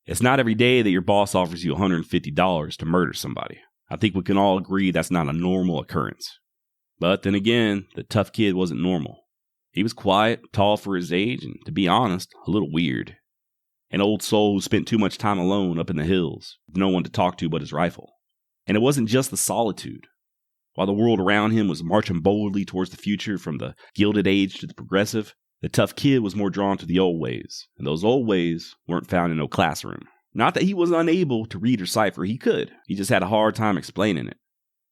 It's not every day that your boss offers you $150 to murder somebody. I think we can all agree that's not a normal occurrence. But then again, the tough kid wasn't normal. He was quiet, tall for his age, and to be honest, a little weird. An old soul who spent too much time alone up in the hills, with no one to talk to but his rifle. And it wasn't just the solitude. While the world around him was marching boldly towards the future from the Gilded Age to the progressive, the tough kid was more drawn to the old ways, and those old ways weren't found in no classroom. Not that he was unable to read or cipher, he could. He just had a hard time explaining it.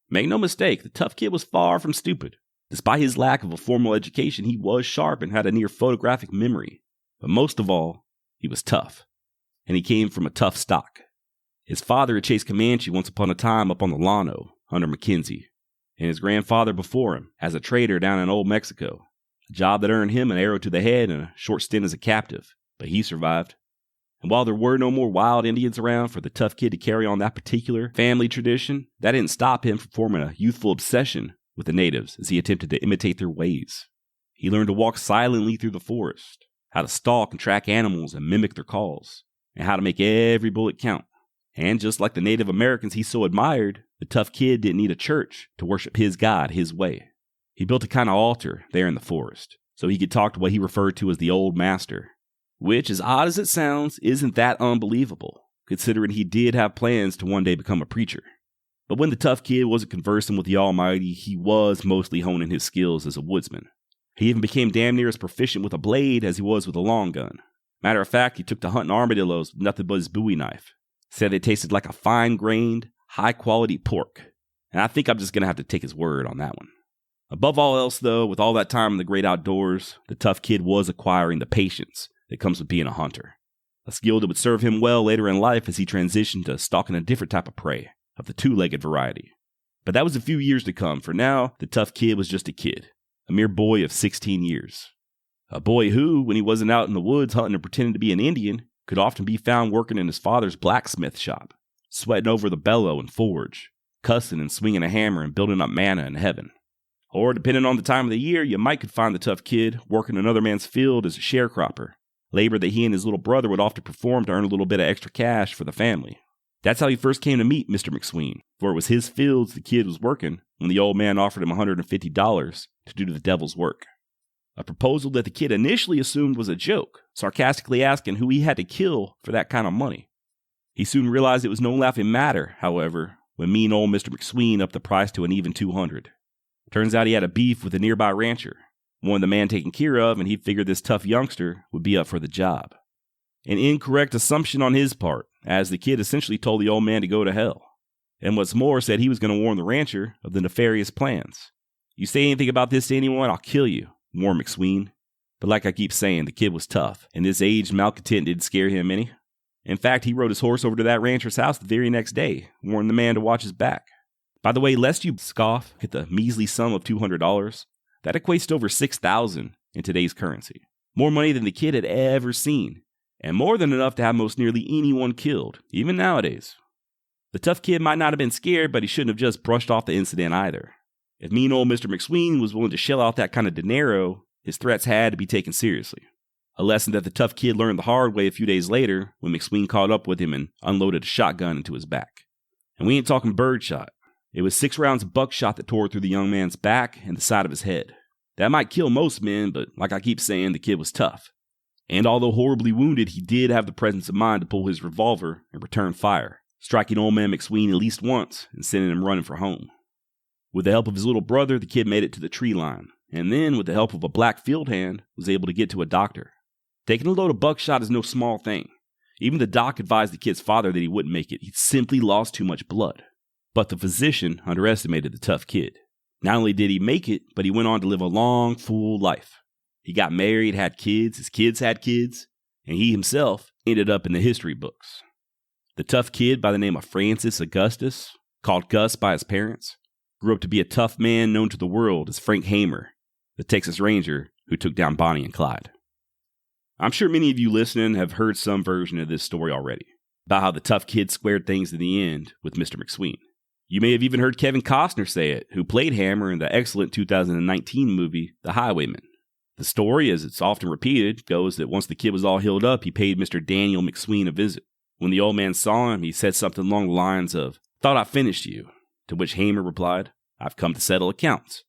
Make no mistake, the tough kid was far from stupid. Despite his lack of a formal education, he was sharp and had a near photographic memory. But most of all, he was tough. And he came from a tough stock. His father had chased Comanche once upon a time up on the Llano, under Mackenzie, and his grandfather before him as a trader down in Old Mexico. A job that earned him an arrow to the head and a short stint as a captive, but he survived. And while there were no more wild Indians around for the tough kid to carry on that particular family tradition, that didn't stop him from forming a youthful obsession with the natives as he attempted to imitate their ways. He learned to walk silently through the forest, how to stalk and track animals and mimic their calls, and how to make every bullet count. And just like the Native Americans he so admired, the tough kid didn't need a church to worship his God his way. He built a kind of altar there in the forest, so he could talk to what he referred to as the Old Master, which, as odd as it sounds, isn't that unbelievable, considering he did have plans to one day become a preacher. But when the tough kid wasn't conversing with the Almighty, he was mostly honing his skills as a woodsman. He even became damn near as proficient with a blade as he was with a long gun. Matter of fact, he took to hunting armadillos with nothing but his Bowie knife. Said they tasted like a fine-grained, high-quality pork. And I think I'm just going to have to take his word on that one. Above all else, though, with all that time in the great outdoors, the tough kid was acquiring the patience that comes with being a hunter. A skill that would serve him well later in life as he transitioned to stalking a different type of prey, of the two-legged variety. But that was a few years to come. For now, the tough kid was just a kid, a mere boy of 16 years. A boy who, when he wasn't out in the woods hunting and pretending to be an Indian, could often be found working in his father's blacksmith shop, sweating over the bellow and forge, cussing and swinging a hammer and building up manna in heaven. Or, depending on the time of the year, you might could find the tough kid working another man's field as a sharecropper, labor that he and his little brother would often perform to earn a little bit of extra cash for the family. That's how he first came to meet Mr. McSween, for it was his fields the kid was working when the old man offered him $150 to do the devil's work. A proposal that the kid initially assumed was a joke, sarcastically asking who he had to kill for that kind of money. He soon realized it was no laughing matter, however, when mean old Mr. McSween upped the price to an even $200. Turns out he had a beef with a nearby rancher, wanted the man taken care of, and he figured this tough youngster would be up for the job. An incorrect assumption on his part, as the kid essentially told the old man to go to hell. And what's more, said he was going to warn the rancher of the nefarious plans. You say anything about this to anyone, I'll kill you, warned McSween. But like I keep saying, the kid was tough, and this aged malcontent didn't scare him any. In fact, he rode his horse over to that rancher's house the very next day, warning the man to watch his back. By the way, lest you scoff at the measly sum of $200, that equates to over $6,000 in today's currency. More money than the kid had ever seen, and more than enough to have most nearly anyone killed, even nowadays. The tough kid might not have been scared, but he shouldn't have just brushed off the incident either. If mean old Mr. McSween was willing to shell out that kind of dinero, his threats had to be taken seriously. A lesson that the tough kid learned the hard way a few days later when McSween caught up with him and unloaded a shotgun into his back. And we ain't talking birdshot. It was 6 rounds of buckshot that tore through the young man's back and the side of his head. That might kill most men, but like I keep saying, the kid was tough. And although horribly wounded, he did have the presence of mind to pull his revolver and return fire, striking old man McSween at least once and sending him running for home. With the help of his little brother, the kid made it to the tree line, and then, with the help of a black field hand, was able to get to a doctor. Taking a load of buckshot is no small thing. Even the doc advised the kid's father that he wouldn't make it. He'd simply lost too much blood. But the physician underestimated the tough kid. Not only did he make it, but he went on to live a long, full life. He got married, had kids, his kids had kids, and he himself ended up in the history books. The tough kid by the name of Francis Augustus, called Gus by his parents, grew up to be a tough man known to the world as Frank Hamer, the Texas Ranger who took down Bonnie and Clyde. I'm sure many of you listening have heard some version of this story already, about how the tough kid squared things in the end with Mr. McSween. You may have even heard Kevin Costner say it, who played Hammer in the excellent 2019 movie, The Highwaymen. The story, as it's often repeated, goes that once the kid was all healed up, he paid Mr. Daniel McSween a visit. When the old man saw him, he said something along the lines of, "Thought I finished you," to which Hamer replied, "I've come to settle accounts."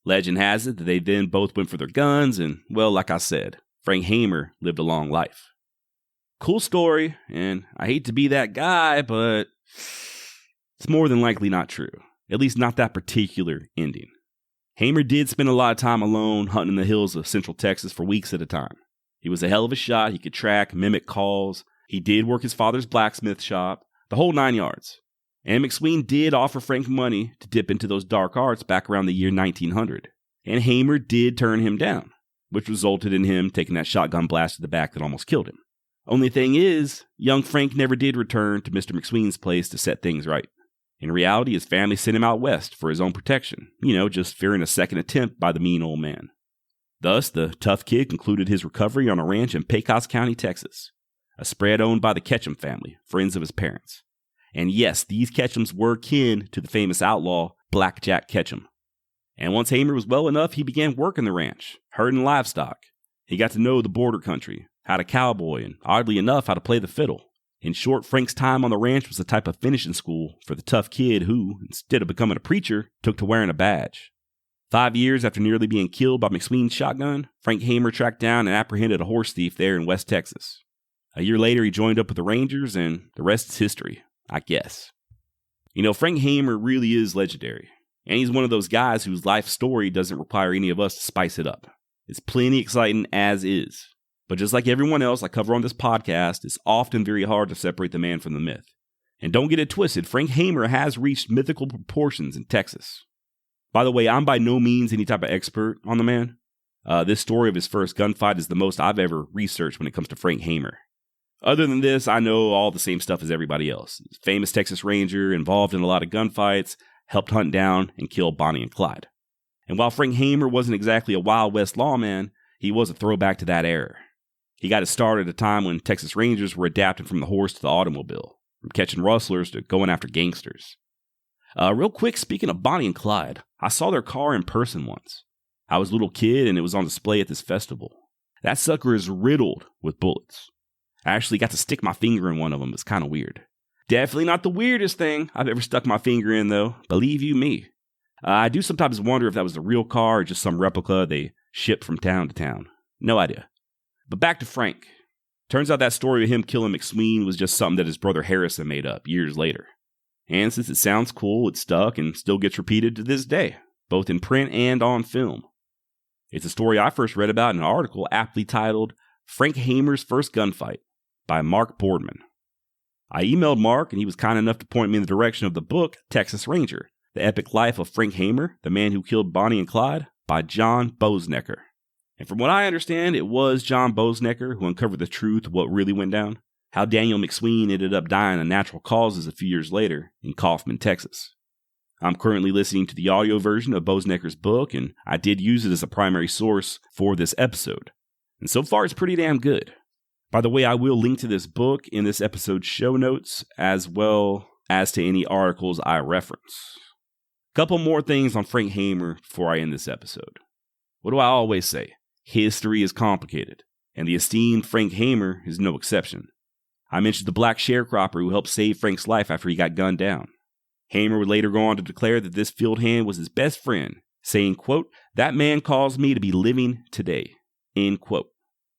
Legend has it that they then both went for their guns, and, well, like I said, Frank Hamer lived a long life. Cool story, and I hate to be that guy, but it's more than likely not true. At least not that particular ending. Hamer did spend a lot of time alone hunting in the hills of Central Texas for weeks at a time. He was a hell of a shot. He could track, mimic calls. He did work his father's blacksmith shop, the whole 9 yards. And McSween did offer Frank money to dip into those dark arts back around the year 1900. And Hamer did turn him down, which resulted in him taking that shotgun blast to the back that almost killed him. Only thing is, young Frank never did return to Mr. McSween's place to set things right. In reality, his family sent him out west for his own protection, just fearing a second attempt by the mean old man. Thus, the tough kid concluded his recovery on a ranch in Pecos County, Texas, a spread owned by the Ketchum family, friends of his parents. And yes, these Ketchums were kin to the famous outlaw Black Jack Ketchum. And once Hamer was well enough, he began working the ranch, herding livestock. He got to know the border country, how to cowboy, and oddly enough, how to play the fiddle. In short, Frank's time on the ranch was the type of finishing school for the tough kid who, instead of becoming a preacher, took to wearing a badge. 5 years after nearly being killed by McSween's shotgun, Frank Hamer tracked down and apprehended a horse thief there in West Texas. A year later, he joined up with the Rangers, and the rest is history, I guess. Frank Hamer really is legendary, and he's one of those guys whose life story doesn't require any of us to spice it up. It's plenty exciting as is. But just like everyone else I cover on this podcast, it's often very hard to separate the man from the myth. And don't get it twisted, Frank Hamer has reached mythical proportions in Texas. By the way, I'm by no means any type of expert on the man. This story of his first gunfight is the most I've ever researched when it comes to Frank Hamer. Other than this, I know all the same stuff as everybody else. Famous Texas Ranger, involved in a lot of gunfights, helped hunt down and kill Bonnie and Clyde. And while Frank Hamer wasn't exactly a Wild West lawman, he was a throwback to that era. He got his start at a time when Texas Rangers were adapting from the horse to the automobile, from catching rustlers to going after gangsters. Real quick, speaking of Bonnie and Clyde, I saw their car in person once. I was a little kid and it was on display at this festival. That sucker is riddled with bullets. I actually got to stick my finger in one of them. It's kind of weird. Definitely not the weirdest thing I've ever stuck my finger in, though. Believe you me. I do sometimes wonder if that was the real car or just some replica they shipped from town to town. No idea. But back to Frank. Turns out that story of him killing McSween was just something that his brother Harrison made up years later. And since it sounds cool, it stuck and still gets repeated to this day, both in print and on film. It's a story I first read about in an article aptly titled Frank Hamer's First Gunfight by Mark Boardman. I emailed Mark and he was kind enough to point me in the direction of the book Texas Ranger, The Epic Life of Frank Hamer, the Man Who Killed Bonnie and Clyde, by John Boessnecker. And from what I understand, it was John Boessnecker who uncovered the truth of what really went down, how Daniel McSween ended up dying of natural causes a few years later in Kaufman, Texas. I'm currently listening to the audio version of Boessnecker's book, and I did use it as a primary source for this episode. And so far, it's pretty damn good. By the way, I will link to this book in this episode's show notes, as well as to any articles I reference. Couple more things on Frank Hamer before I end this episode. What do I always say? History is complicated, and the esteemed Frank Hamer is no exception. I mentioned the black sharecropper who helped save Frank's life after he got gunned down. Hamer would later go on to declare that this field hand was his best friend, saying, quote, "That man caused me to be living today," end quote.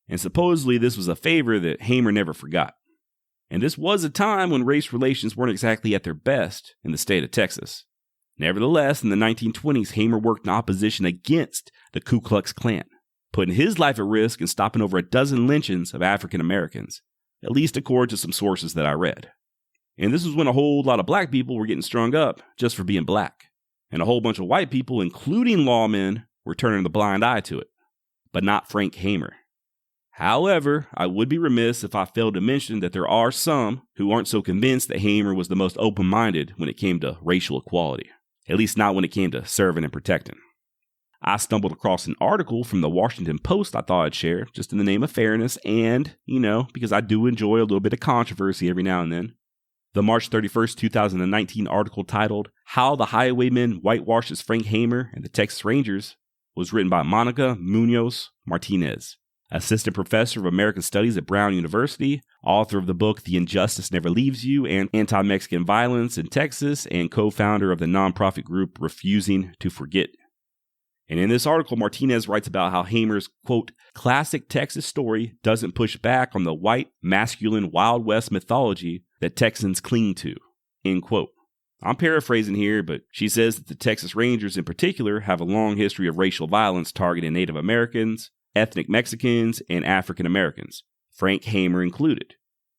And supposedly this was a favor that Hamer never forgot. And this was a time when race relations weren't exactly at their best in the state of Texas. Nevertheless, in the 1920s, Hamer worked in opposition against the Ku Klux Klan, putting his life at risk and stopping over a dozen lynchings of African Americans, at least according to some sources that I read. And this was when a whole lot of black people were getting strung up just for being black, and a whole bunch of white people, including lawmen, were turning the blind eye to it. But not Frank Hamer. However, I would be remiss if I failed to mention that there are some who aren't so convinced that Hamer was the most open-minded when it came to racial equality, at least not when it came to serving and protecting. I stumbled across an article from the Washington Post I thought I'd share, just in the name of fairness and, because I do enjoy a little bit of controversy every now and then. The March 31st, 2019 article titled, "How the Highwaymen Whitewashes Frank Hamer and the Texas Rangers" was written by Monica Munoz Martinez. assistant professor of American Studies at Brown University, author of the book The Injustice Never Leaves You and Anti-Mexican Violence in Texas, and co-founder of the nonprofit group Refusing to Forget. And in this article, Martinez writes about how Hamer's, quote, classic Texas story doesn't push back on the white, masculine, Wild West mythology that Texans cling to, end quote. I'm paraphrasing here, but she says that the Texas Rangers in particular have a long history of racial violence targeting Native Americans, ethnic Mexicans, and African Americans, Frank Hamer included.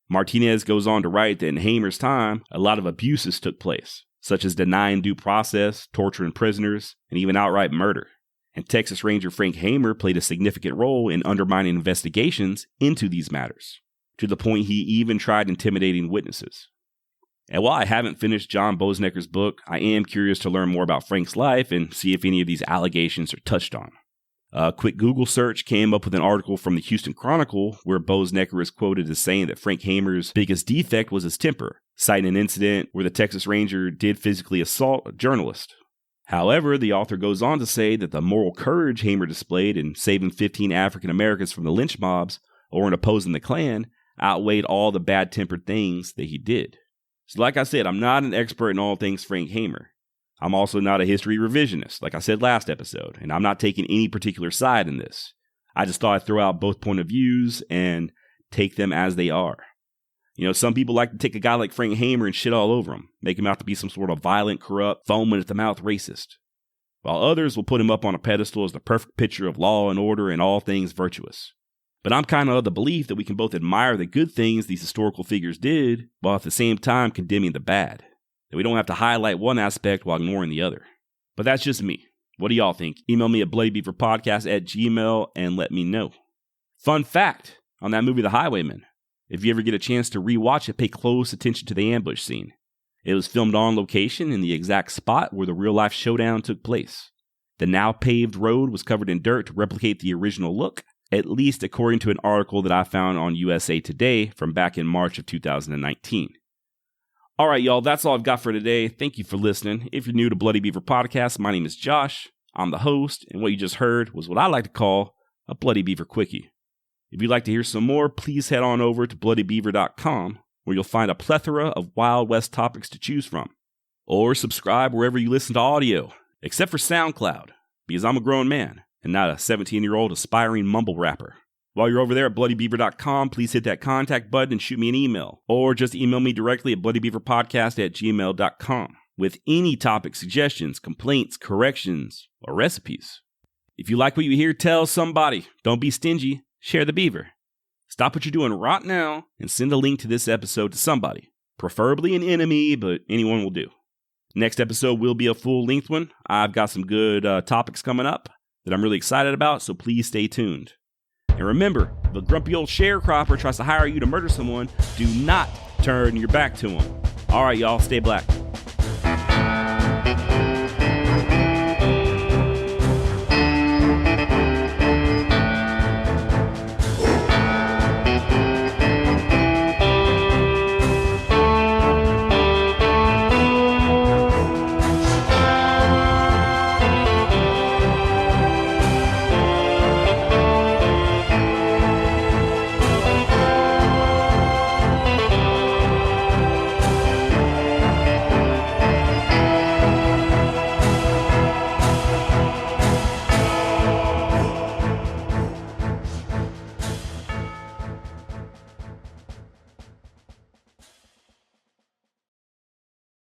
Martinez goes on to write that in Hamer's time, a lot of abuses took place, such as denying due process, torturing prisoners, and even outright murder. And Texas Ranger Frank Hamer played a significant role in undermining investigations into these matters, to the point he even tried intimidating witnesses. And while I haven't finished John Boessnecker's book, I am curious to learn more about Frank's life and see if any of these allegations are touched on. A quick Google search came up with an article from the Houston Chronicle where Boessnecker is quoted as saying that Frank Hamer's biggest defect was his temper, citing an incident where the Texas Ranger did physically assault a journalist. However, the author goes on to say that the moral courage Hamer displayed in saving 15 African Americans from the lynch mobs or in opposing the Klan outweighed all the bad-tempered things that he did. So like I said, I'm not an expert in all things Frank Hamer. I'm also not a history revisionist, like I said last episode, and I'm not taking any particular side in this. I just thought I'd throw out both point of views and take them as they are. You know, some people like to take a guy like Frank Hamer and shit all over him, make him out to be some sort of violent, corrupt, foaming at the mouth racist, while others will put him up on a pedestal as the perfect picture of law and order and all things virtuous. But I'm kind of of the belief that we can both admire the good things these historical figures did, while at the same time condemning the bad. That we don't have to highlight one aspect while ignoring the other. But that's just me. What do y'all think? Email me at bloodybeaverpodcast@gmail.com and let me know. Fun fact on that movie, The Highwaymen. If you ever get a chance to rewatch it, pay close attention to the ambush scene. It was filmed on location in the exact spot where the real-life showdown took place. The now paved road was covered in dirt to replicate the original look, at least according to an article that I found on USA Today from back in March of 2019. All right, y'all, that's all I've got for today. Thank you for listening. If you're new to Bloody Beaver Podcast, my name is Josh. I'm the host, and what you just heard was what I like to call a Bloody Beaver Quickie. If you'd like to hear some more, please head on over to bloodybeaver.com, where you'll find a plethora of Wild West topics to choose from. Or subscribe wherever you listen to audio, except for SoundCloud, because I'm a grown man and not a 17-year-old aspiring mumble rapper. While you're over there at bloodybeaver.com, please hit that contact button and shoot me an email, or just email me directly at bloodybeaverpodcast@gmail.com with any topic suggestions, complaints, corrections, or recipes. If you like what you hear, tell somebody. Don't be stingy. Share the beaver. Stop what you're doing right now and send a link to this episode to somebody. Preferably an enemy, but anyone will do. Next episode will be a full-length one. I've got some good topics coming up that I'm really excited about, so please stay tuned. And remember, if a grumpy old sharecropper tries to hire you to murder someone, do not turn your back to him. All right, y'all, stay black.